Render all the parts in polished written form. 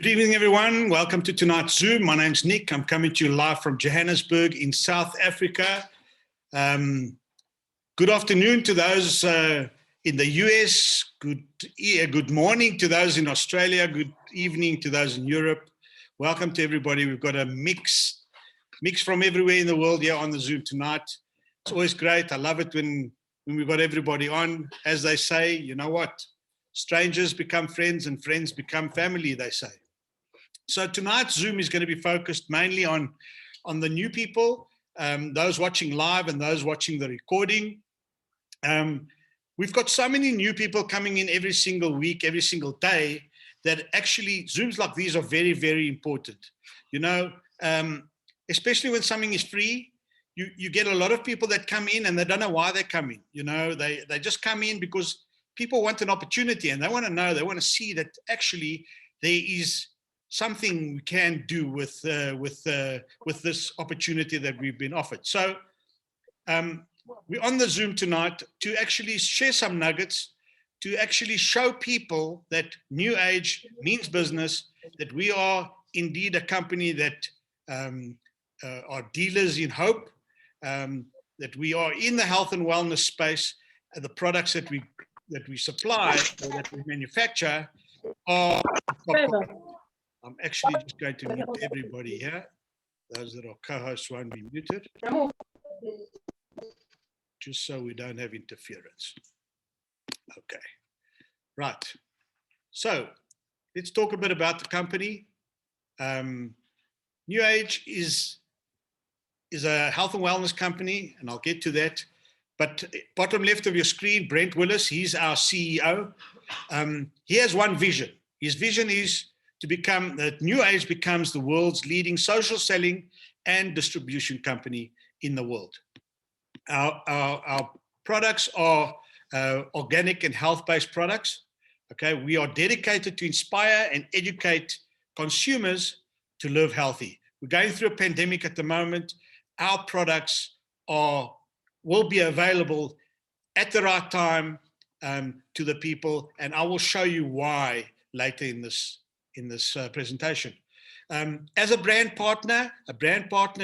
Good evening, everyone. Welcome to tonight's Zoom. My name's Nick. I'm coming to you live from Johannesburg in South Africa. Good afternoon to those in the US. Good morning to those in Australia. Good evening to those in Europe. Welcome to everybody. We've got a mix from everywhere in the world here on the Zoom tonight. It's always great. I love it when we've got everybody on. As they say, you know what? Strangers become friends and friends become family, they say. So tonight's Zoom is going to be focused mainly on the new people, those watching live and those watching the recording. We've got so many new people coming in every single week, every single day, that actually Zooms like these are very, very important. You know, especially when something is free, you get a lot of people that come in and they don't know why they're coming. You know, they just come in because people want an opportunity and they want to know, they want to see that actually there is something we can do with this opportunity that we've been offered. So we're on the Zoom tonight to actually share some nuggets, to actually show people that NewAge means business, that we are indeed a company that are dealers in hope, that we are in the health and wellness space, and the products that we supply or that we manufacture are. I'm actually just going to mute everybody here. Those that are co-hosts won't be muted, just so we don't have interference. Okay, right. So let's talk a bit about the company. NewAge is a health and wellness company, and I'll get to that. But bottom left of your screen, Brent Willis, he's our CEO. He has one vision. His vision is that NewAge becomes the world's leading social selling and distribution company in the world. Our products are organic and health-based products. Okay, we are dedicated to inspire and educate consumers to live healthy. We're going through a pandemic at the moment. Our products will be available at the right time to the people, and I will show you why later in this presentation. As a brand partner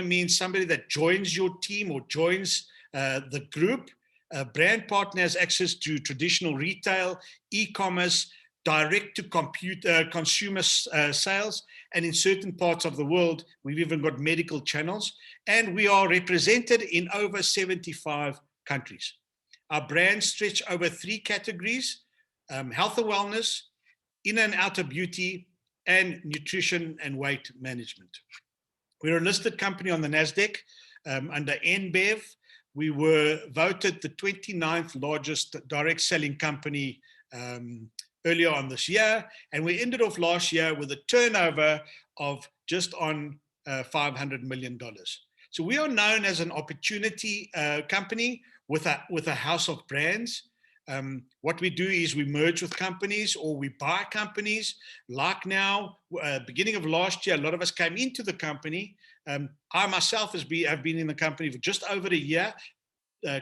means somebody that joins your team or joins the group. A brand partner has access to traditional retail, e-commerce, direct-to-consumer sales, and in certain parts of the world, we've even got medical channels, and we are represented in over 75 countries. Our brands stretch over 3 categories: health and wellness, inner and outer beauty, and nutrition and weight management. We're a listed company on the NASDAQ under NBEV. We were voted the 29th largest direct selling company earlier on this year, and we ended off last year with a turnover of just on $500 million. So we are known as an opportunity company with a house of brands. What we do is we merge with companies or we buy companies. Like now, beginning of last year, a lot of us came into the company. I myself have been in the company for just over a year,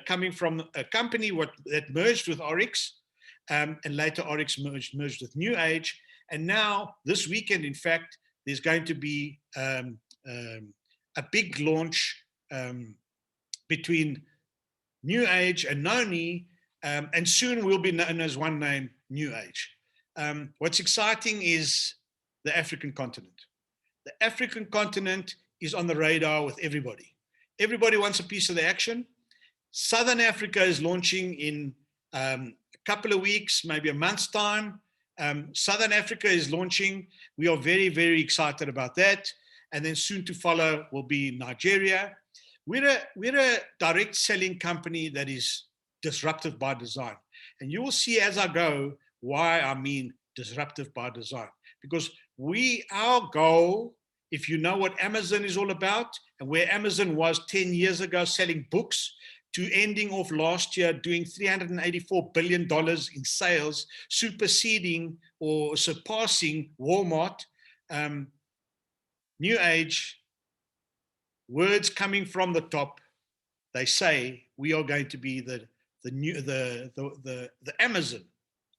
coming from a company that merged with Oryx, and later Oryx merged with NewAge. And now, this weekend, in fact, there's going to be a big launch between NewAge and Noni, and soon we'll be known as one name, NewAge. What's exciting is the African continent. The African continent is on the radar with everybody. Everybody wants a piece of the action. Southern Africa is launching in a couple of weeks, maybe a month's time. Southern Africa is launching. We are very, very excited about that. And then soon to follow will be Nigeria. We're a direct selling company that is disruptive by design. And you will see as I go why I mean disruptive by design. Because our goal, if you know what Amazon is all about, and where Amazon was 10 years ago selling books, to ending off last year doing $384 billion in sales, superseding or surpassing Walmart. NewAge, words coming from the top, they say we are going to be the Amazon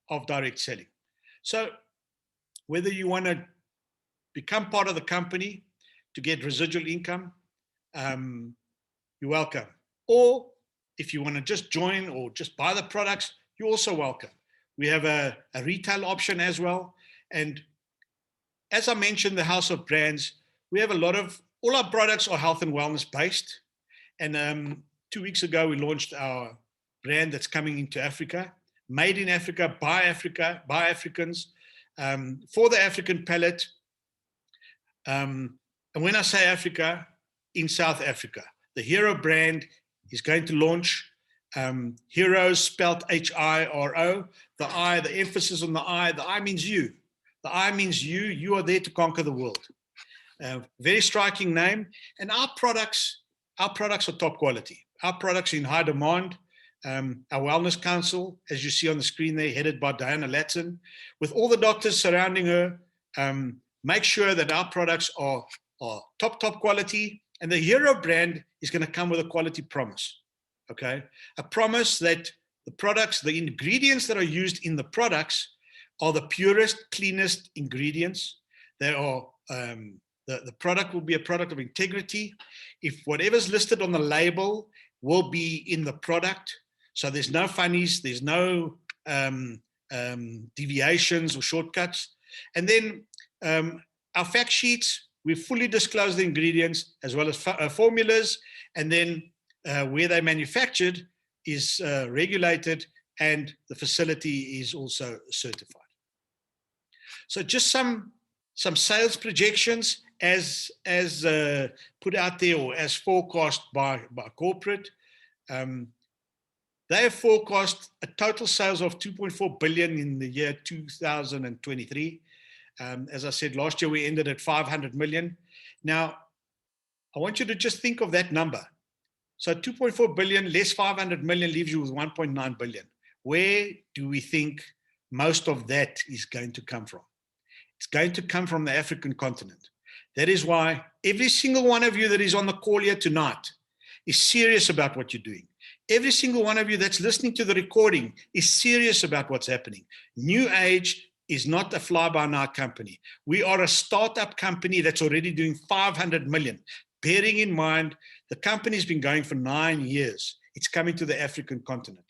of direct selling. So whether you want to become part of the company to get residual income, you're welcome. Or if you want to just join or just buy the products, you're also welcome. We have a retail option as well. And as I mentioned, the House of Brands, we have all our products are health and wellness based. And 2 weeks ago, we launched our brand that's coming into Africa, made in Africa, by Africans, for the African palate. And when I say Africa, in South Africa, the Hero brand is going to launch. Hero spelled H-I-R-O. The emphasis on the I. The I means you. The I means you. You are there to conquer the world. Very striking name. And our products are top quality. Our products are in high demand. Our Wellness Council, as you see on the screen there, headed by Diana Latson, with all the doctors surrounding her, make sure that our products are top quality. And the Hero brand is going to come with a quality promise, okay? A promise that the ingredients that are used in the products are the purest, cleanest ingredients. They are, the product will be a product of integrity. If whatever's listed on the label will be in the product, so there's no funnies, there's no deviations or shortcuts. And then our fact sheets, we fully disclose the ingredients as well as formulas, and then where they're manufactured is regulated, and the facility is also certified. So just some sales projections as put out there, or as forecast by corporate. They have forecast a total sales of 2.4 billion in the year 2023. As I said, last year we ended at 500 million. Now, I want you to just think of that number. So 2.4 billion less 500 million leaves you with 1.9 billion. Where do we think most of that is going to come from? It's going to come from the African continent. That is why every single one of you that is on the call here tonight is serious about what you're doing. Every single one of you that's listening to the recording is serious about what's happening. NewAge is not a fly-by-night company. We are a startup company that's already doing 500 million. Bearing in mind, the company's been going for 9 years. It's coming to the African continent.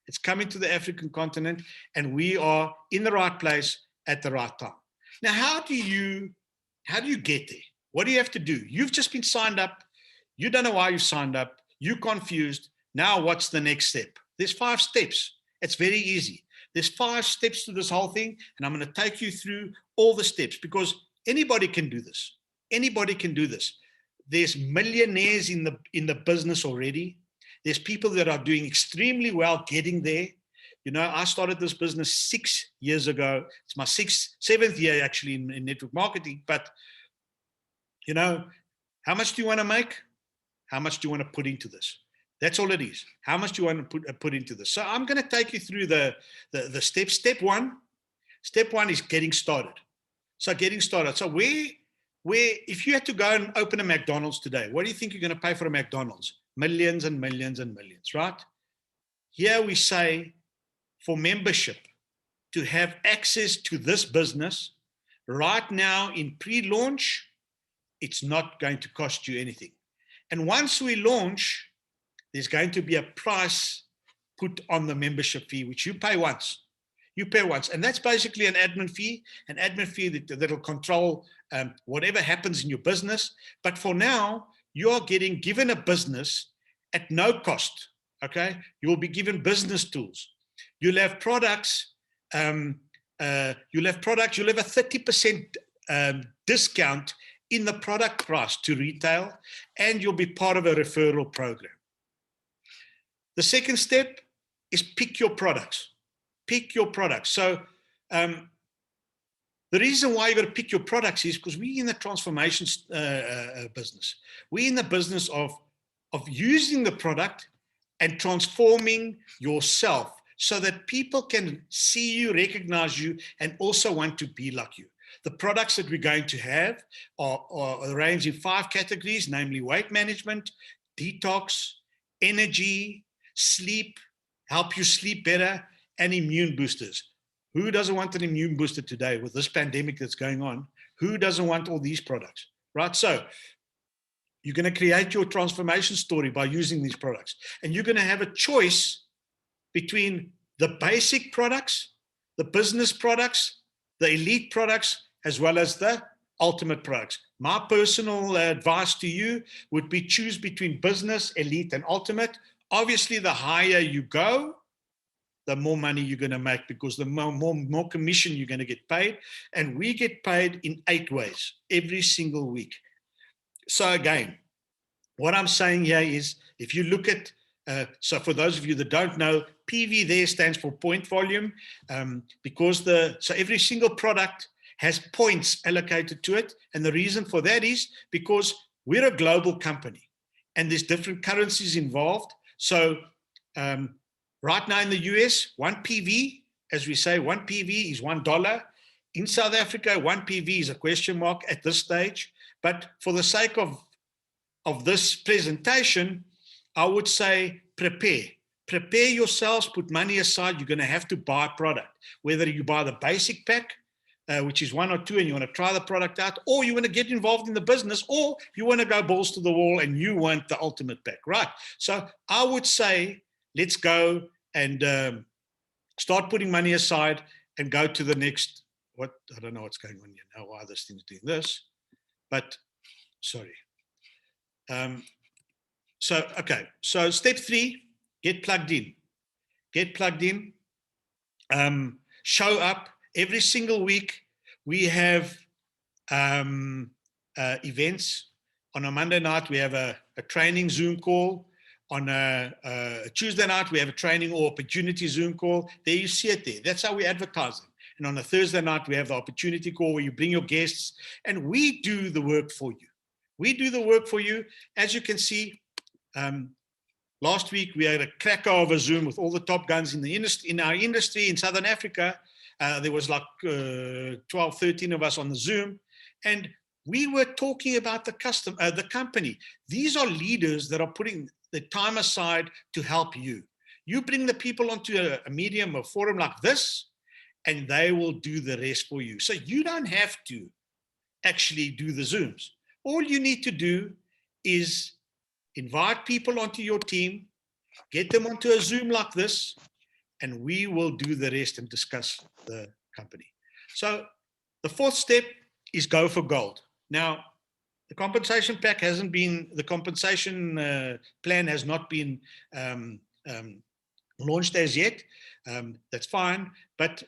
It's coming to the African continent, and we are in the right place at the right time. Now, how do you get there? What do you have to do? You've just been signed up. You don't know why you signed up. You're confused. Now, what's the next step? There's 5 steps. It's very easy. There's 5 steps to this whole thing, and I'm going to take you through all the steps, because anybody can do this. Anybody can do this. There's millionaires in the business already. There's people that are doing extremely well getting there. You know, I started this business 6 years ago. It's my 7th year actually in network marketing. But, you know, how much do you want to make? How much do you want to put into this? That's all it is. How much do you want to put into this? So I'm going to take you through the steps. Step one is getting started. So getting started. So where if you had to go and open a McDonald's today, what do you think you're going to pay for a McDonald's? Millions and millions and millions, right? Here we say, for membership, to have access to this business right now in pre-launch, it's not going to cost you anything. And once we launch, there's going to be a price put on the membership fee, which you pay once. You pay once. And that's basically an admin fee that'll control whatever happens in your business. But for now, you're getting given a business at no cost, okay? You'll be given business tools. You'll have products, you'll have a 30% discount in the product price to retail, and you'll be part of a referral program. The second step is pick your products. Pick your products. So the reason why you got to pick your products is because we're in the transformation business. We're in the business of using the product and transforming yourself so that people can see you, recognize you, and also want to be like you. The products that we're going to have are arranged in 5 categories, namely weight management, detox, energy, sleep, help you sleep better, and immune boosters. Who doesn't want an immune booster today with this pandemic that's going on? Who doesn't want all these products, right? So you're going to create your transformation story by using these products. And you're going to have a choice between the basic products, the business products, the elite products, as well as the ultimate products. My personal advice to you would be choose between business, elite, and ultimate. Obviously, the higher you go, the more money you're going to make, because the more commission you're going to get paid. And we get paid in 8 ways every single week. So again, what I'm saying here is, if you look at, so for those of you that don't know, PV there stands for point volume, because so every single product has points allocated to it. And the reason for that is because we're a global company and there's different currencies involved. So right now in the US, 1 PV, as we say, 1 PV is $1. In South Africa, 1 PV is a question mark at this stage. But for the sake of this presentation, I would say prepare yourselves, put money aside. You're going to have to buy product, whether you buy the basic pack, which is 1 or 2, and you want to try the product out, or you want to get involved in the business, or you want to go balls to the wall and you want the ultimate pack, right? So I would say, let's go and start putting money aside and go to the next, I don't know what's going on here now, why this thing's doing this, but sorry. Okay, so step 3, get plugged in. Get plugged in, show up. Every single week, we have events. On a Monday night, we have a training Zoom call. On a Tuesday night, we have a training or opportunity Zoom call. There you see it there. That's how we advertise them. And on a Thursday night, we have the opportunity call where you bring your guests, and we do the work for you. We do the work for you. As you can see, last week, we had a cracker of a Zoom with all the top guns in our industry in Southern Africa. There was like 12, 13 of us on the Zoom, and we were talking about the company. These are leaders that are putting the time aside to help you. You bring the people onto a medium, a forum like this, and they will do the rest for you. So you don't have to actually do the Zooms. All you need to do is invite people onto your team, get them onto a Zoom like this, and we will do the rest and discuss the company. So the 4th step is go for gold. Now, the compensation pack hasn't been, the compensation plan has not been launched as yet. That's fine, but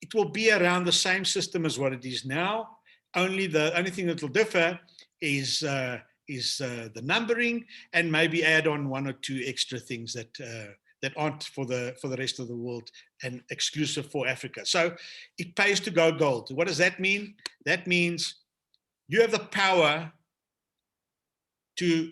it will be around the same system as what it is now. The only thing that will differ is the numbering, and maybe add on 1 or 2 extra things that aren't for the rest of the world and exclusive for Africa. So it pays to go gold. What does that mean? That means you have the power to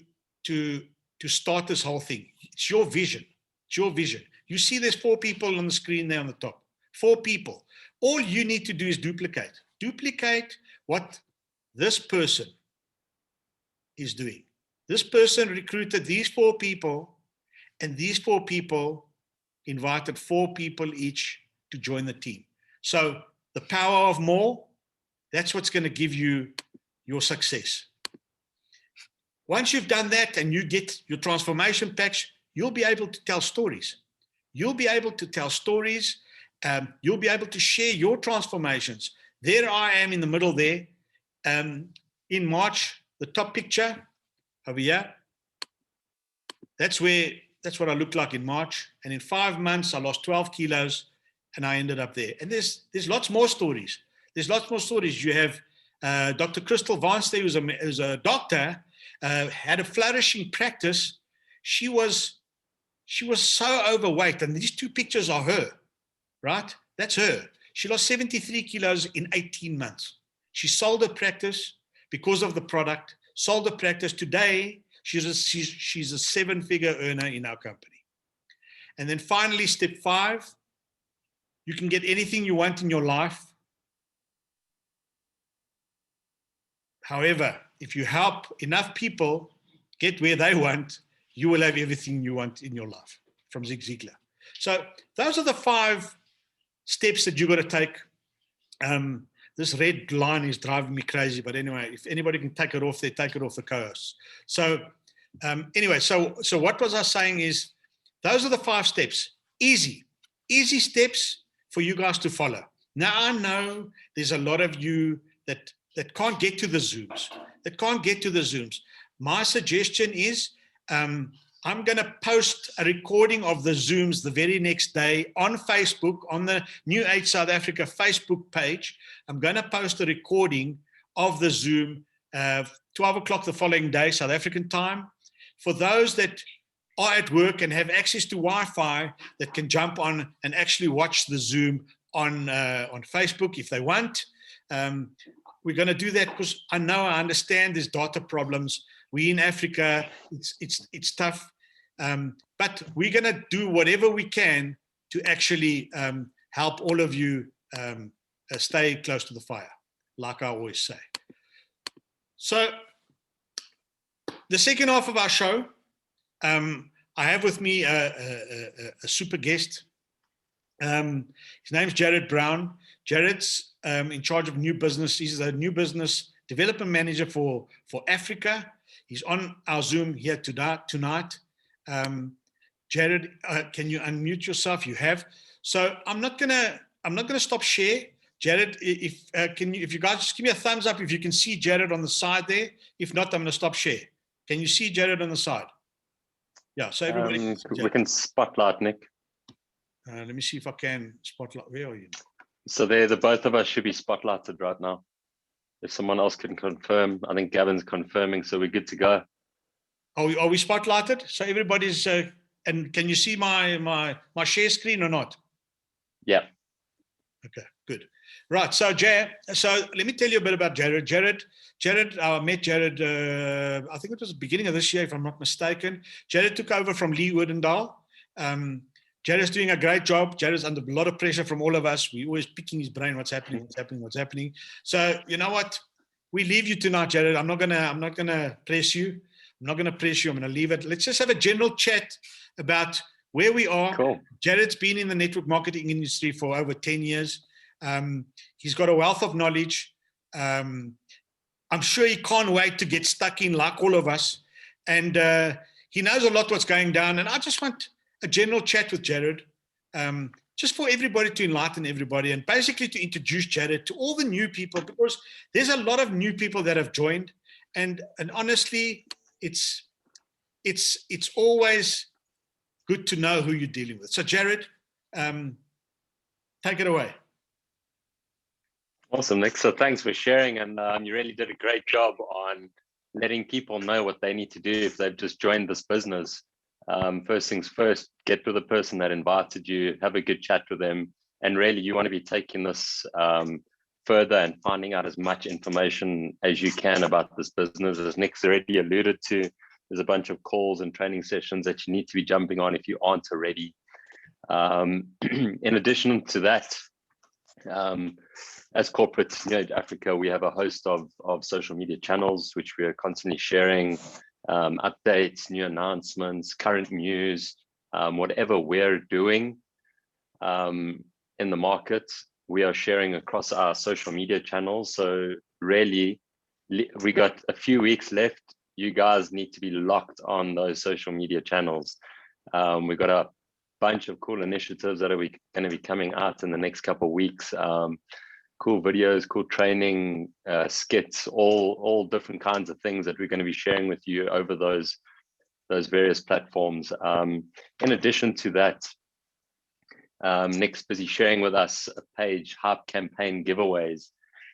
start this whole thing. It's your vision. It's your vision. You see there's 4 people on the screen there on the top. 4 people. All you need to do is duplicate. Duplicate what this person is doing. This person recruited these 4 people, and these 4 people invited 4 people each to join the team. So the power of more, that's what's going to give you your success. Once you've done that and you get your transformation packs, you'll be able to tell stories. You'll be able to tell stories. You'll be able to share your transformations. There I am in the middle there. In March, the top picture over here, that's what I looked like in March. And in 5 months, I lost 12 kilos and I ended up there. And there's lots more stories. There's lots more stories. You have Dr. Crystal Vanstey, who's a doctor, had a flourishing practice. She was so overweight, and these 2 pictures are her, right? That's her. She lost 73 kilos in 18 months. She sold her practice because of the product, sold her practice. Today, she's a 7-figure earner in our company. And then finally, step 5, you can get anything you want in your life. However, if you help enough people get where they want, you will have everything you want in your life, from Zig Ziglar. So those are the 5 steps that you got to take. This red line is driving me crazy, but anyway, if anybody can take it off, they take it off the co-hosts. So anyway, so what was I saying is, those are the 5 steps. Easy steps for you guys to follow. Now, I know there's a lot of you that can't get to the Zooms, My suggestion is, I'm going to post a recording of the Zooms the very next day on Facebook, on the NewAge South Africa Facebook page. I'm going to post a recording of the Zoom, 12 o'clock the following day, South African time. For those that are at work and have access to Wi-Fi, that can jump on and actually watch the Zoom on Facebook if they want. We're going to do that because I understand there's data problems. We in Africa, it's tough, but we're going to do whatever we can to actually help all of you stay close to the fire, like I always say. So the second half of our show, I have with me a super guest. His name's Jared Brown. Jared's in charge of new business. He's a new business development manager for Africa. He's on our Zoom here tonight. Jared, can you unmute yourself? You have. So I'm not gonna stop share. Jared, if you guys just give me a thumbs up if you can see Jared on the side there. If not, I'm gonna stop share. Can you see Jared on the side? Yeah. So everybody. We can spotlight, Nick. Let me see if I can spotlight. Where are you? So the both of us should be spotlighted right now. If someone else can confirm, I think Gavin's confirming, so we're good to go. Are we spotlighted? So everybody's, and can you see my share screen or not? Yeah. Okay, good. Right, so let me tell you a bit about Jared. Jared, I met Jared, I think it was the beginning of this year, if I'm not mistaken. Jared took over from Lee Woodendal. Jared's doing a great job. Jared's under a lot of pressure from all of us. We're always picking his brain, what's happening. So you know what? We leave you tonight, Jared. I'm not gonna press you. I'm gonna leave it. Let's just have a general chat about where we are. Cool. Jared's been in the network marketing industry for over 10 years. He's got a wealth of knowledge. I'm sure he can't wait to get stuck in like all of us. And he knows a lot what's going down. And I just want a general chat with Jared, just for everybody, to enlighten everybody and basically to introduce Jared to all the new people, because there's a lot of new people that have joined, and honestly, it's always good to know who you're dealing with. So Jared, take it away. Awesome, Nick. So thanks for sharing, and you really did a great job on letting people know what they need to do if they've just joined this business. First things first, get with the person that invited you, have a good chat with them, and really you want to be taking this further and finding out as much information as you can about this business. As Nick's already alluded to, there's a bunch of calls and training sessions that you need to be jumping on if you aren't already. In addition to that, as corporate NewAge Africa, we have a host of social media channels which we are constantly sharing. Updates, new announcements, current news, whatever we're doing in the market, we are sharing across our social media channels. So really, we got a few weeks left. You guys need to be locked on those social media channels. We've got a bunch of cool initiatives that are going to be coming out in the next couple of weeks. Cool videos, cool training, skits, all different kinds of things that we're going to be sharing with you over those various platforms. In addition to that, Nick's busy sharing with us a page, Hype Campaign Giveaways.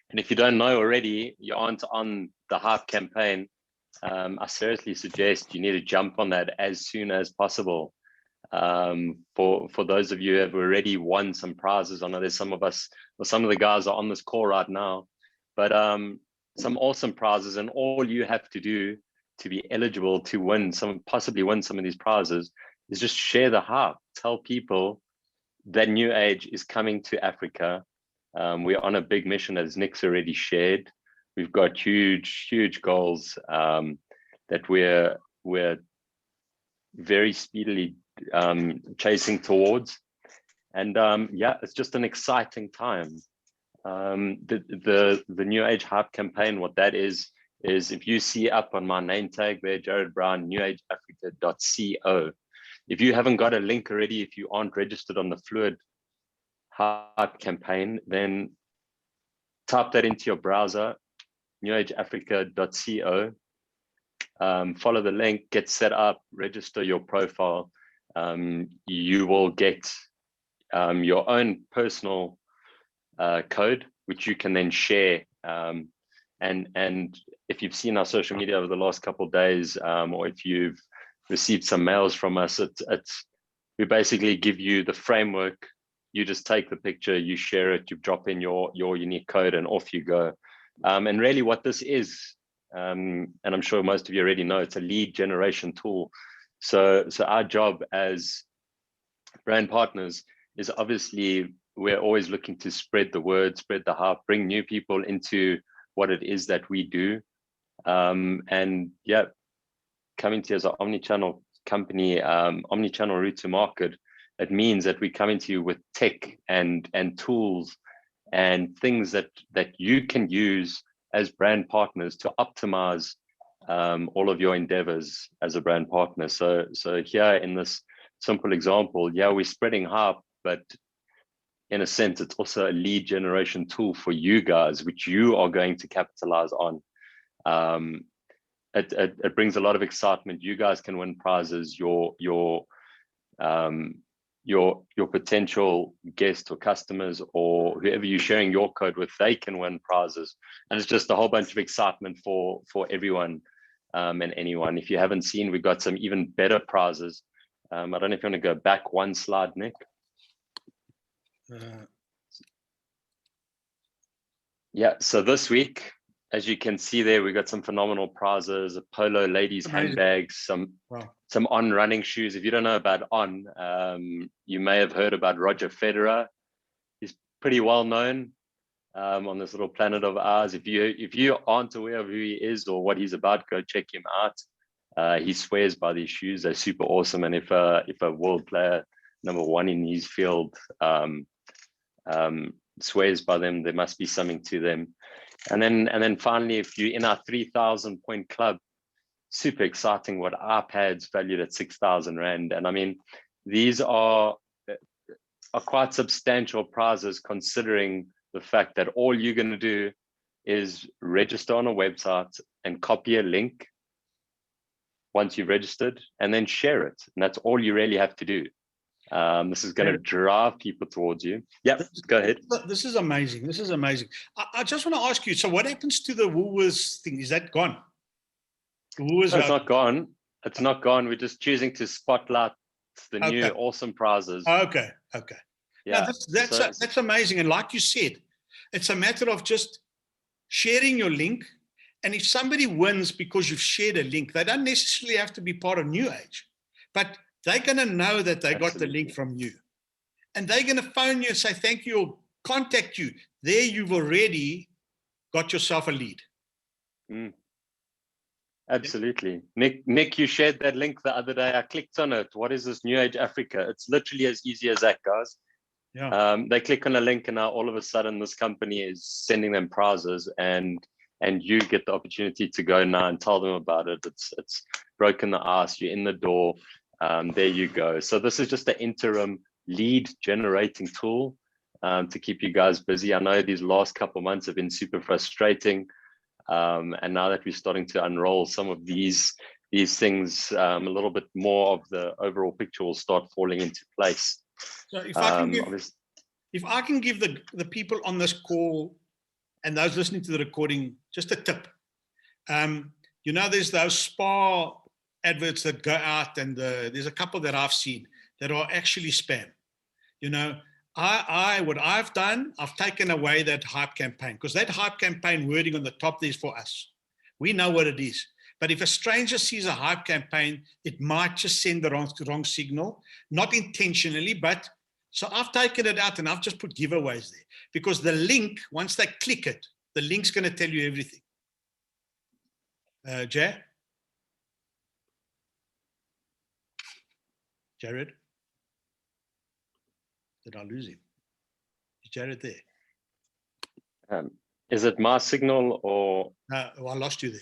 And if you don't know already, you aren't on the Hype Campaign, I seriously suggest you need to jump on that as soon as possible. For those of you who have already won some prizes, I know there's some of us, or some of the guys are on this call right now, but some awesome prizes, and all you have to do to be eligible to possibly win some of these prizes is just share the hype. Tell people that NewAge is coming to Africa. We're on a big mission, as Nick's already shared. We've got huge goals that we're very speedily chasing towards, And yeah, it's just an exciting time. The NewAge Hype campaign, what that is if you see up on my name tag there, Jared Brown, newageafrica.co. If you haven't got a link already, if you aren't registered on the Fluid Hype campaign, then type that into your browser, newageafrica.co. Follow the link, get set up, register your profile. You will get your own personal code, which you can then share. And if you've seen our social media over the last couple of days, or if you've received some mails from us, we basically give you the framework. You just take the picture, you share it, you drop in your unique code, and off you go. And really what this is, and I'm sure most of you already know, it's a lead generation tool. So our job as brand partners is obviously we're always looking to spread the word, spread the hype, bring new people into what it is that we do. And yeah, coming to you as an omni-channel company, omni-channel route to market, it means that we come into you with tech and tools and things that you can use as brand partners to optimize all of your endeavors as a brand partner. So here in this simple example, yeah, we're spreading hype, but in a sense, it's also a lead generation tool for you guys, which you are going to capitalize on. It brings a lot of excitement. You guys can win prizes. Your potential guests or customers or whoever you're sharing your code with, they can win prizes. And it's just a whole bunch of excitement for everyone and anyone. If you haven't seen, we've got some even better prizes. I don't know if you want to go back one slide, Nick. Yeah, so this week, as you can see there, we got some phenomenal prizes, a Polo ladies handbag, some On running shoes. If you don't know about On, you may have heard about Roger Federer. He's pretty well known on this little planet of ours. If you aren't aware of who he is or what he's about, go check him out. He swears by these shoes. They're super awesome. And if a world player #1 in his field swears by them, there must be something to them. And then finally, if you're in our 3,000 point club, super exciting, what iPads valued at 6,000 Rand. And I mean, these are quite substantial prizes considering the fact that all you're going to do is register on a website and copy a link once you've registered and then share it. And that's all you really have to do. This is going to drive people towards you. Yeah, go ahead. This is amazing. This is amazing. I just want to ask you, so what happens to the Woolworths thing? Is that gone? It's not gone. It's not gone. We're just choosing to spotlight the new awesome prizes. Okay. Yeah, now that's amazing. And like you said, it's a matter of just sharing your link. And if somebody wins because you've shared a link, they don't necessarily have to be part of NewAge, but they're going to know that they got the link from you. And they're going to phone you and say, thank you, or contact you. There you've already got yourself a lead. Absolutely. Nick, you shared that link the other day. I clicked on it. What is this NewAge Africa? It's literally as easy as that, guys. Yeah. They click on a link and now all of a sudden this company is sending them prizes and you get the opportunity to go now and tell them about it. It's broken the ice. You're in the door. There you go. So this is just an interim lead generating tool to keep you guys busy. I know these last couple of months have been super frustrating. And now that we're starting to unroll some of these things, a little bit more of the overall picture will start falling into place. So if I can give the people on this call and those listening to the recording just a tip. There's those spa adverts that go out, and there's a couple that I've seen that are actually spam. What I've done, I've taken away that hype campaign, because that hype campaign wording on the top there is for us. We know what it is. But if a stranger sees a hype campaign, it might just send the wrong signal, not intentionally, but so I've taken it out and I've just put giveaways there, because the link, once they click it, the link's going to tell you everything. Jared? Did I lose him? Is Jared there? Is it my signal or? No, I lost you there.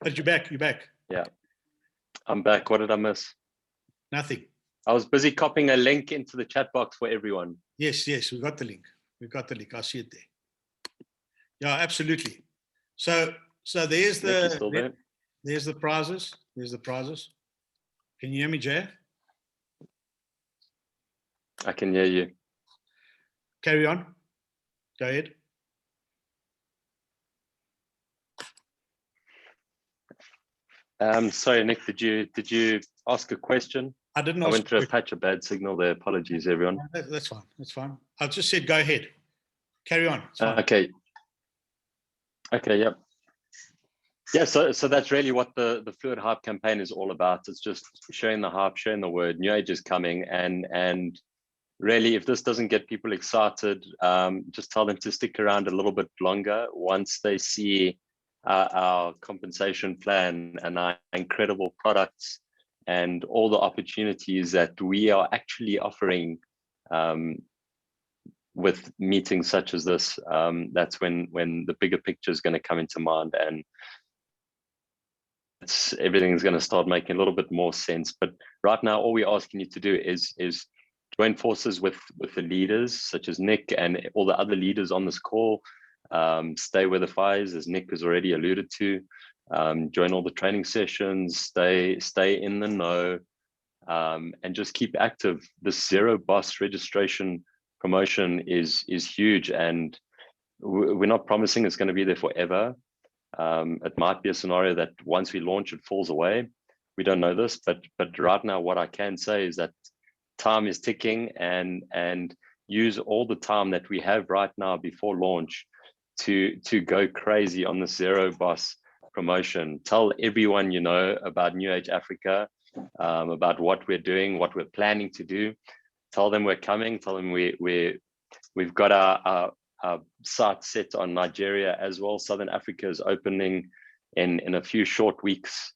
But you're back. You're back. Yeah, I'm back. What did I miss? Nothing. I was busy copying a link into the chat box for everyone. Yes, we got the link. We got the link. I see it there. Yeah, absolutely. So there's the there's the prizes. There's the prizes. Can you hear me, Jay? I can hear you. Carry on. Go ahead. Sorry, Nick, did you ask a question? I didn't. I went through a patch of bad signal there. Apologies, everyone. That's fine. That's fine. I just said go ahead. Carry on. Okay. Yep. Yeah. So that's really what the Fluid Hype campaign is all about. It's just sharing the hype, sharing the word. NewAge is coming, and really, if this doesn't get people excited, just tell them to stick around a little bit longer once they see our compensation plan and our incredible products and all the opportunities that we are actually offering with meetings such as this. That's when the bigger picture is going to come into mind, and everything's going to start making a little bit more sense. But right now, all we're asking you to do is join forces with the leaders such as Nick and all the other leaders on this call. Stay where the fire is, as Nick has already alluded to. Join all the training sessions, stay in the know, and just keep active. This Zero Boss registration promotion is huge, and we're not promising it's going to be there forever. It might be a scenario that once we launch, it falls away. We don't know this, but right now, what I can say is that time is ticking, and use all the time that we have right now before launch to go crazy on the Zero Boss promotion. Tell everyone you know about NewAge Africa, about what we're doing, what we're planning to do. Tell them we're coming. Tell them we've got our site set on Nigeria as well. Southern Africa is opening in a few short weeks.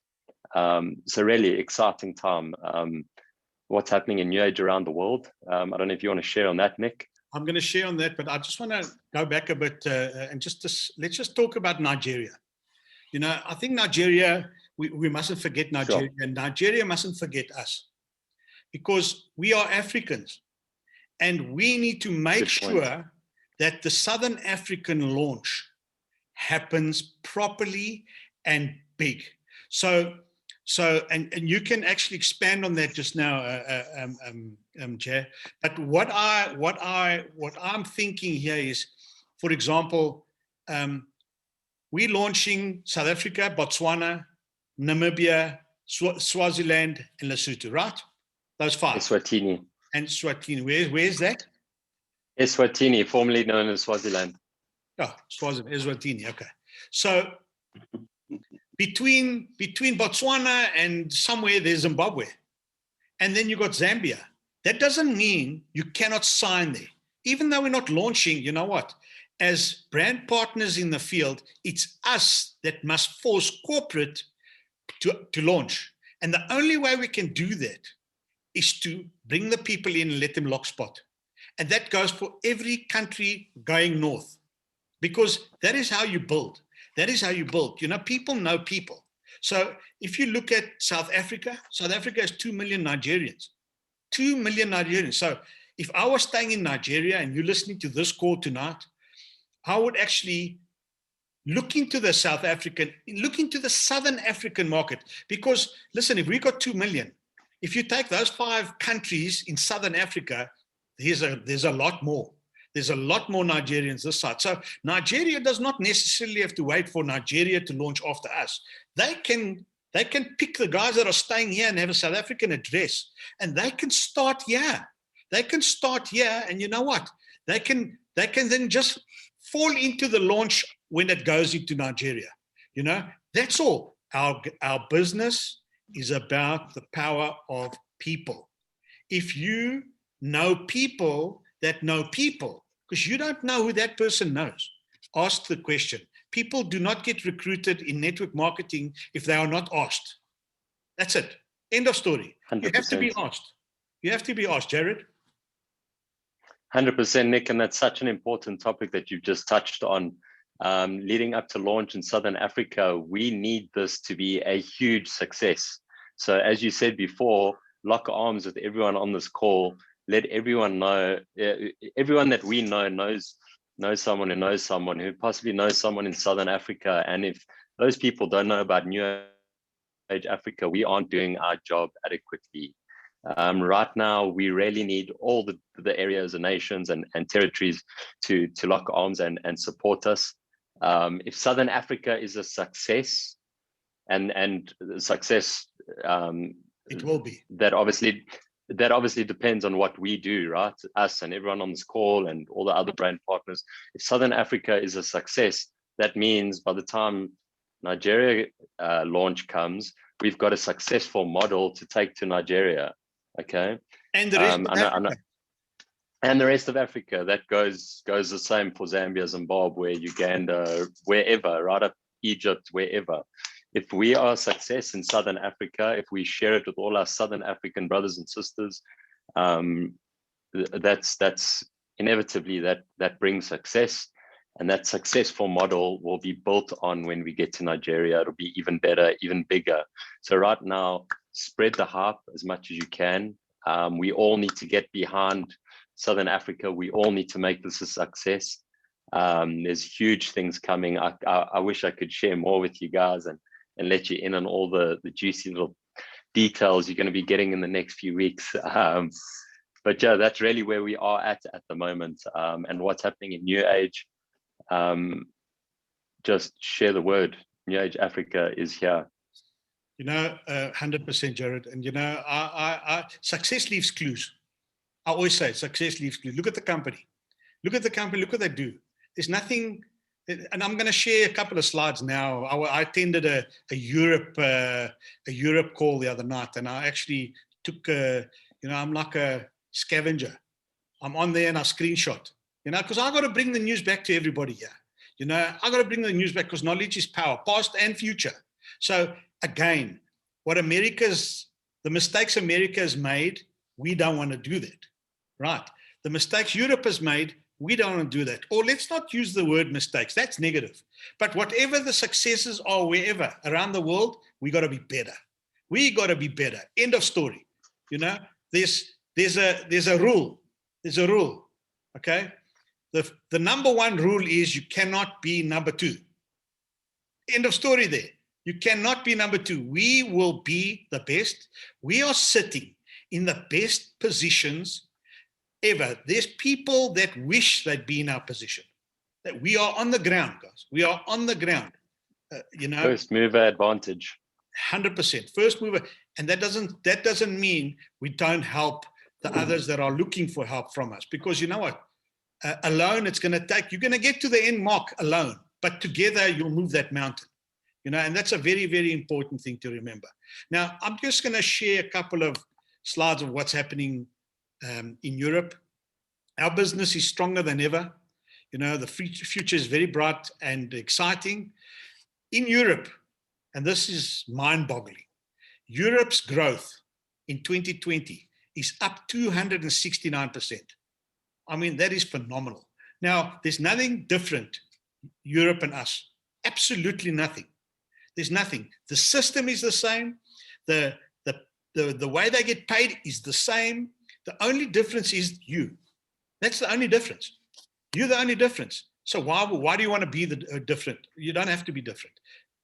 So really exciting time. What's happening in NewAge around the world. I don't know if you want to share on that, Nick. I'm going to share on that, but I just want to go back a bit and let's just talk about Nigeria. You know, I think Nigeria, we mustn't forget Nigeria, sure. And Nigeria mustn't forget us, because we are Africans, and we need to make sure that the Southern African launch happens properly and big. So and you can actually expand on that just now, Jay. But what I'm thinking here is, for example, we're launching South Africa, Botswana, Namibia, Swaziland, and Lesotho, right? Those 5. Eswatini. And Swatini. Where's that? Eswatini, formerly known as Swaziland. Oh, Swaziland, Eswatini. Okay. So between Botswana and somewhere there's Zimbabwe, and then you got Zambia. That doesn't mean you cannot sign there. Even though we're not launching, you know what? As brand partners in the field, it's us that must force corporate to launch. And the only way we can do that is to bring the people in and let them lock spot. And that goes for every country going north, because that is how you build. That is how you build. You know, people know people. So if you look at South Africa has 2 million Nigerians. 2 million Nigerians. So if I was staying in Nigeria and you're listening to this call tonight, I would actually look into the Southern African market. Because listen, if we got 2 million, if you take those 5 countries in Southern Africa, there's a lot more. There's a lot more Nigerians this side. So Nigeria does not necessarily have to wait for Nigeria to launch after us. They can pick the guys that are staying here and have a South African address, and they can start here. They can start here, and you know what? They can then just fall into the launch when it goes into Nigeria. You know, that's all. Our business is about the power of people. If you know people that know people, because you don't know who that person knows, ask the question. People do not get recruited in network marketing if they are not asked. That's it. End of story. 100%. You have to be asked. You have to be asked, Jared. 100%, Nick, and that's such an important topic that you've just touched on. Leading up to launch in Southern Africa, we need this to be a huge success. So as you said before, lock arms with everyone on this call. Let everyone know, everyone that we know knows someone who knows someone who possibly knows someone in Southern Africa. And if those people don't know about NewAge Africa, we aren't doing our job adequately. Right now, we really need all the areas and nations and territories to lock arms and support us. If Southern Africa is a success, and success, it will be. That obviously depends on what we do, right? Us and everyone on this call and all the other brand partners. If Southern Africa is a success, that means by the time Nigeria launch comes, we've got a successful model to take to Nigeria. Okay, and the rest of Africa. And the rest of Africa, that goes the same for Zambia, Zimbabwe, Uganda, wherever, right up Egypt, wherever. If we are a success in Southern Africa, if we share it with all our Southern African brothers and sisters, that's inevitably that brings success, and that successful model will be built on when we get to Nigeria. It'll be even better, even bigger. So right now, spread the hype as much as you can. We all need to get behind Southern Africa. We all need to make this a success. There's huge things coming. I wish I could share more with you guys and let you in on all the juicy little details you're going to be getting in the next few weeks. But yeah, that's really where we are at the moment, and what's happening in NewAge. Just share the word. NewAge Africa is here. 100%, Jared. And I success leaves clues. I always say success leaves clues. Look at the company. Look what they do. There's nothing. And I'm going to share a couple of slides now. I attended a Europe call the other night, and I actually took I'm like a scavenger. I'm on there and I screenshot, because I got to bring the news back to everybody here. I got to bring the news back because knowledge is power, past and future. So again, the mistakes America has made, we don't want to do that, right? The mistakes Europe has made, we don't want to do that. Or let's not use the word mistakes. That's negative. But whatever the successes are wherever around the world, we got to be better. We got to be better. End of story. There's a rule. There's a rule. Okay. The number one rule is you cannot be number two. End of story there. You cannot be number two. We will be the best. We are sitting in the best positions ever. There's people that wish they'd be in our position. That we are on the ground, guys. We are on the ground. First mover advantage. 100% first mover, and that doesn't mean we don't help the others that are looking for help from us. Because you know what, alone it's going to take. You're going to get to the end mark alone, but together you'll move that mountain. And that's a very, very important thing to remember. Now, I'm just going to share a couple of slides of what's happening in Europe. Our business is stronger than ever. The future is very bright and exciting. In Europe, and this is mind-boggling, Europe's growth in 2020 is up 269%. I mean, that is phenomenal. Now, there's nothing different, Europe and us. Absolutely nothing. There's nothing. The system is the same. The way they get paid is the same. The only difference is you. That's the only difference. You're the only difference. So why do you want to be different? You don't have to be different.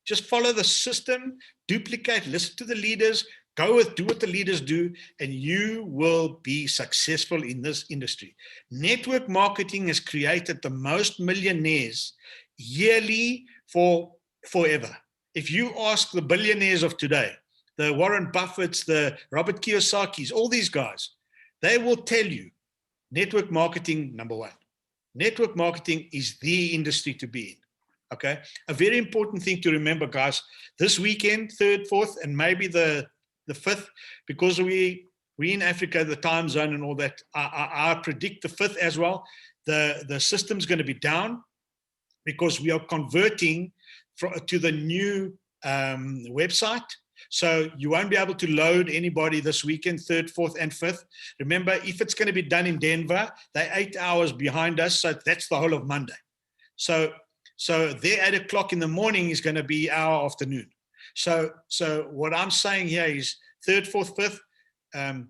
Just follow the system, duplicate, listen to the leaders, do what the leaders do, and you will be successful in this industry. Network marketing has created the most millionaires yearly for forever. If you ask the billionaires of today, the Warren Buffetts, the Robert Kiyosaki's, all these guys, they will tell you network marketing, number one. Network marketing is the industry to be in. Okay. A very important thing to remember, guys, this weekend, 3rd, 4th, and maybe the 5th, because we're in Africa, the time zone and all that, I predict the 5th as well. The system's going to be down because we are converting to the new website. So you won't be able to load anybody this weekend, 3rd, 4th, and 5th. Remember, if it's going to be done in Denver, they're 8 hours behind us, so that's the whole of Monday. So their 8 o'clock in the morning is going to be our afternoon. So what I'm saying here is 3rd, 4th, 5th.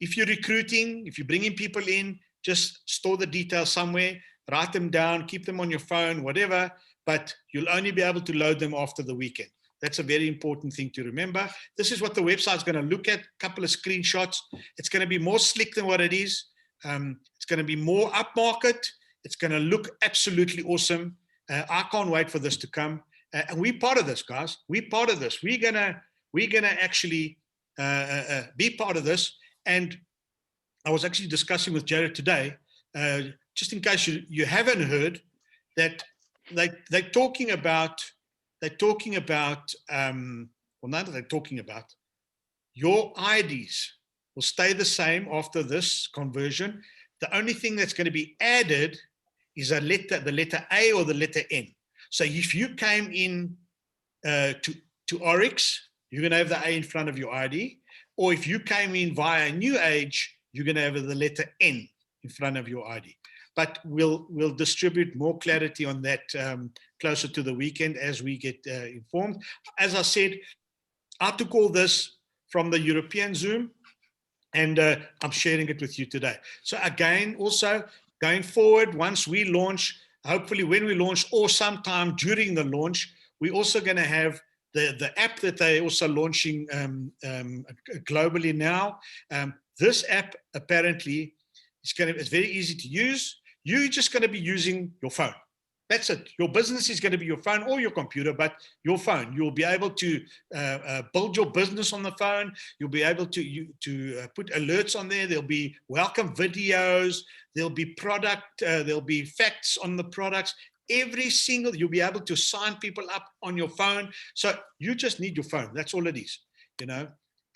If you're recruiting, if you're bringing people in, just store the details somewhere, write them down, keep them on your phone, whatever, but you'll only be able to load them after the weekend. That's a very important thing to remember. This is what the website's going to look at, a couple of screenshots. It's going to be more slick than what it is. It's going to be more upmarket. It's going to look absolutely awesome. I can't wait for this to come. And we're part of this, guys. We're part of this. We're gonna actually be part of this. And I was actually discussing with Jared today, just in case you haven't heard, that they're talking about your IDs will stay the same after this conversion. The only thing that's going to be added is the letter A or the letter N. So if you came in to Oryx, you're going to have the A in front of your ID. Or if you came in via NewAge, you're going to have the letter N in front of your ID. But we'll distribute more clarity on that closer to the weekend as we get informed. As I said, I took all this from the European Zoom, and I'm sharing it with you today. So again, also going forward, once we launch, hopefully when we launch or sometime during the launch, we're also going to have the app that they're also launching globally now. This app apparently it's very easy to use. You're just going to be using your phone. That's it. Your business is going to be your phone or your computer, but your phone. You'll be able to build your business on the phone. You'll be able to put alerts on there. There'll be welcome videos. There'll be there'll be facts on the products. You'll be able to sign people up on your phone. So you just need your phone. That's all it is, you know.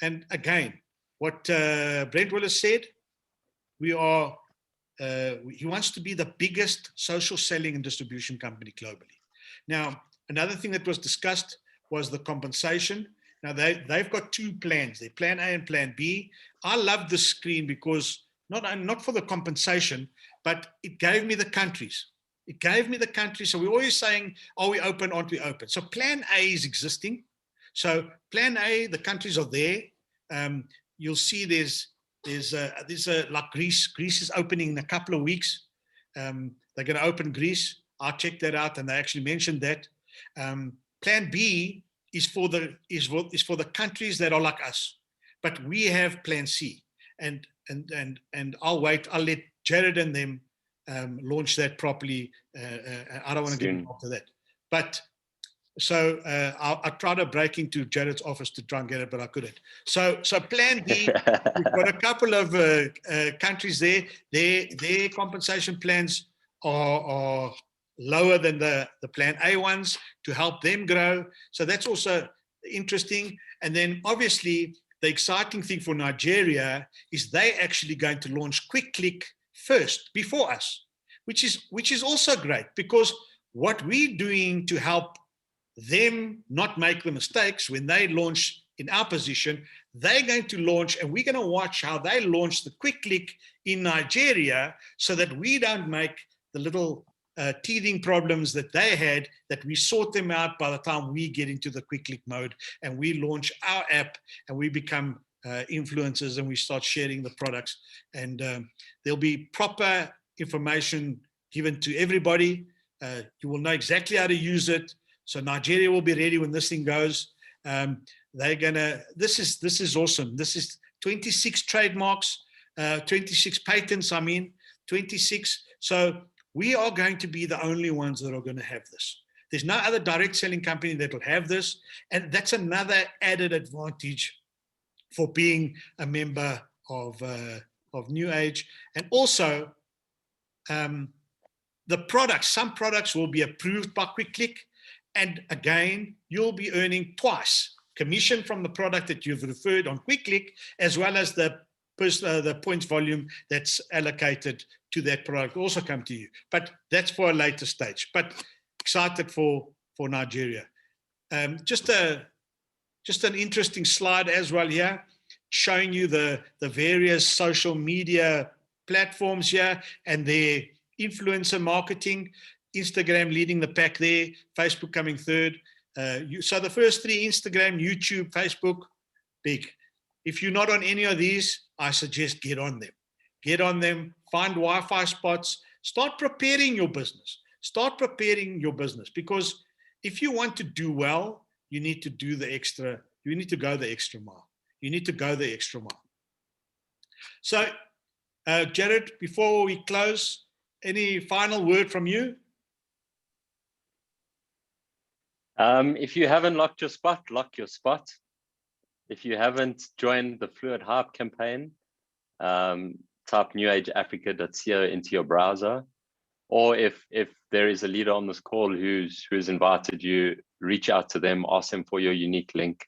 And again, what Brent Willis said, he wants to be the biggest social selling and distribution company globally. Now, another thing that was discussed was the compensation. Now, they've got 2 plans. They plan A and plan B. I love this screen because not for the compensation, but it gave me the countries. It gave me the countries. So we're always saying, are we open, aren't we open? So plan A is existing. So plan A, the countries are there. You'll see there's like Greece. Greece is opening in a couple of weeks. They're going to open Greece. I checked that out, and they actually mentioned that. Plan B is for the countries that are like us, but we have Plan C, and I'll wait. I'll let Jared and them launch that properly. I don't want to get involved to that, but. So I tried to break into Jared's office to try and get it, but I couldn't. So Plan B, we've got a couple of countries there. Their compensation plans are lower than the Plan A ones to help them grow. So that's also interesting. And then obviously the exciting thing for Nigeria is they actually going to launch Quick Click first before us, which is also great, because what we're doing to help them not make the mistakes when they launch in our position, they're going to launch, and we're going to watch how they launch the Quick Click in Nigeria, so that we don't make the little teething problems that they had, that we sort them out by the time we get into the Quick Click mode and we launch our app and we become influencers and we start sharing the products. And there'll be proper information given to everybody. You will know exactly how to use it. So Nigeria will be ready when this thing goes. This is awesome. This is 26 trademarks, 26 patents, 26. So we are going to be the only ones that are going to have this. There's no other direct selling company that will have this. And that's another added advantage for being a member of NewAge. And also, the products, some products will be approved by Quick Click. And again, you'll be earning twice commission from the product that you've referred on Quick Click, as well as the points volume that's allocated to that product also come to you. But that's for a later stage. But excited for Nigeria. Just just an interesting slide as well here, showing you the various social media platforms here and their influencer marketing. Instagram leading the pack there, Facebook coming third. So the first three, Instagram, YouTube, Facebook, big. If you're not on any of these, I suggest get on them. Get on them, find Wi-Fi spots, start preparing your business. Start preparing your business, because if you want to do well, you need to do the extra, you need to go the extra mile. You need to go the extra mile. So, Jared, before we close, any final word from you? If you haven't locked your spot, lock your spot. If you haven't joined the Fluid Hype campaign, type newageafrica.co into your browser. Or if there is a leader on this call who's invited you, reach out to them, ask them for your unique link,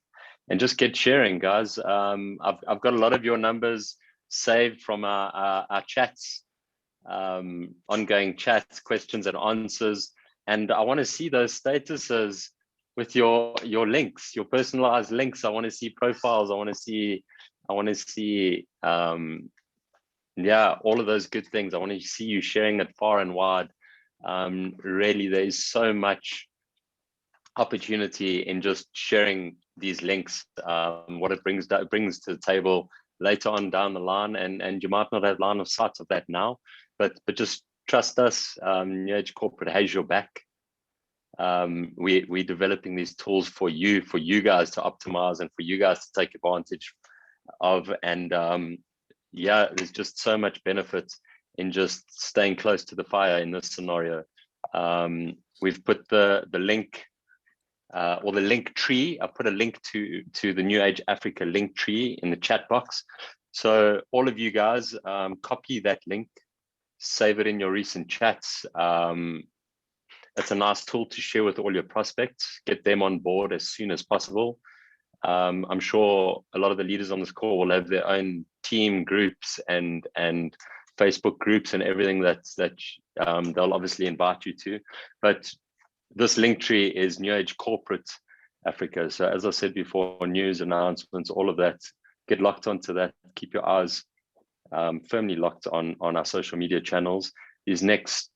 and just get sharing, guys. I've got a lot of your numbers saved from our chats, ongoing chats, questions and answers, and I want to see those statuses with your links, your personalized links. I want to see profiles. I want to see yeah, all of those good things. I want to see you sharing it far and wide. Really, there is so much opportunity in just sharing these links, what it brings to the table later on down the line, and you might not have line of sight of that now, but just trust us. NewAge Corporate has your back. We're developing these tools for you guys to optimize and for you guys to take advantage of, and yeah, there's just so much benefit in just staying close to the fire in this scenario. We've put the link or the link tree. I put a link to the NewAge Africa link tree in the chat box. So all of you guys, copy that link, save it in your recent chats. It's a nice tool to share with all your prospects, get them on board as soon as possible. I'm sure a lot of the leaders on this call will have their own team groups and Facebook groups and everything that they'll obviously invite you to. But this link tree is NewAge Corporate Africa. So as I said before, news, announcements, all of that, get locked onto that. Keep your eyes firmly locked on our social media channels. These next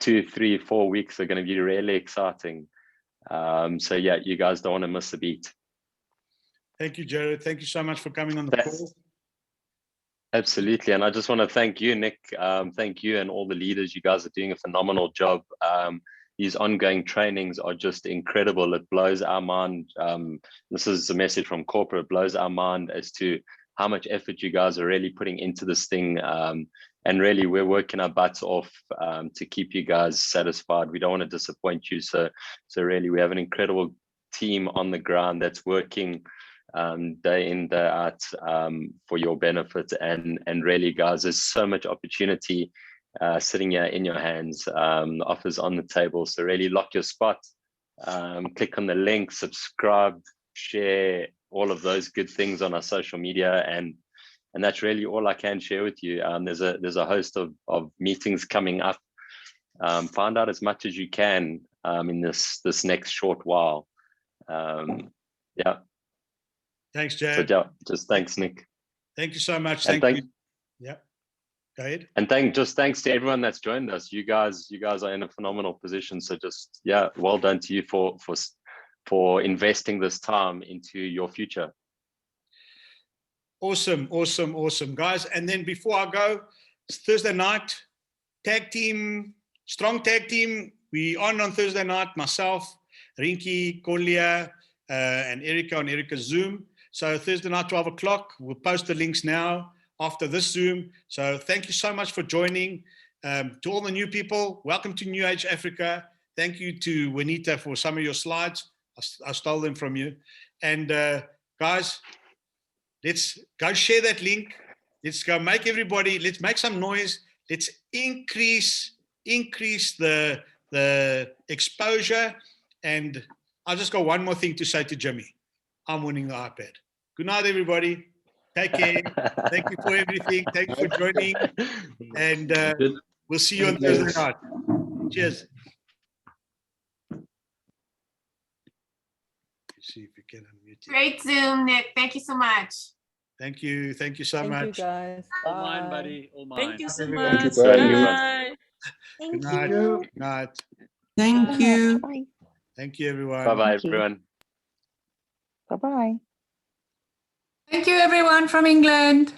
2, 3, 4 weeks are going to be really exciting. So yeah, you guys don't want to miss a beat. Thank you, Jared. Thank you so much for coming on the call. Absolutely. And I just want to thank you, Nick. Thank you and all the leaders. You guys are doing a phenomenal job. These ongoing trainings are just incredible. It blows our mind. This is a message from corporate. It blows our mind as to how much effort you guys are really putting into this thing. And really, we're working our butts off to keep you guys satisfied. We don't want to disappoint you. So really, we have an incredible team on the ground that's working day in, day out for your benefit. And really, guys, there's so much opportunity sitting here in your hands. The offer's on the table. So really lock your spot. Click on the link, subscribe, share, all of those good things on our social media. And that's really all I can share with you. There's a host of meetings coming up. Find out as much as you can in this next short while. Yeah. Thanks, Jared. So just thanks, Nick. Thank you so much. Thank you. Yeah. Go ahead. And thanks to everyone that's joined us. You guys are in a phenomenal position. So just, yeah, well done to you for investing this time into your future. Awesome, guys. And then before I go, it's Thursday night, strong tag team. We on Thursday night, myself, Rinky, Kolia, and Erica on Erica's Zoom. So Thursday night, 12 o'clock. We'll post the links now after this Zoom. So thank you so much for joining. To all the new people, welcome to NewAge Africa. Thank you to Juanita for some of your slides. I stole them from you. And guys, let's go share that link. Let's go let's make some noise. Let's increase the exposure. And I'll just got one more thing to say to Jimmy. I'm winning the iPad. Good night, everybody. Take care. Thank you for everything. Thank you for joining. And we'll see you on Thursday night. Cheers. see if you can unmute it. Great Zoom, Nic. Thank you so much. Thank you. Thank you so Thank much. you, guys. All mine, Bye. buddy. All mine. Thank you so Everyone. much. Thank you, buddy. Bye. Good Thank night. you. Good night. Thank you. Bye. Thank you, everyone. Bye bye, Thank you. everyone. Bye-bye. Thank you, everyone from England.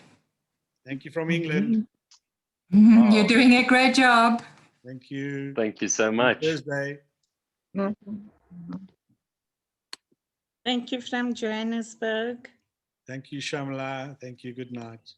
Thank you from England. You're doing a great job. Thank you. Thank you so much. Thursday. Thank you from Johannesburg. Thank you, Shamla. Thank you. Good night.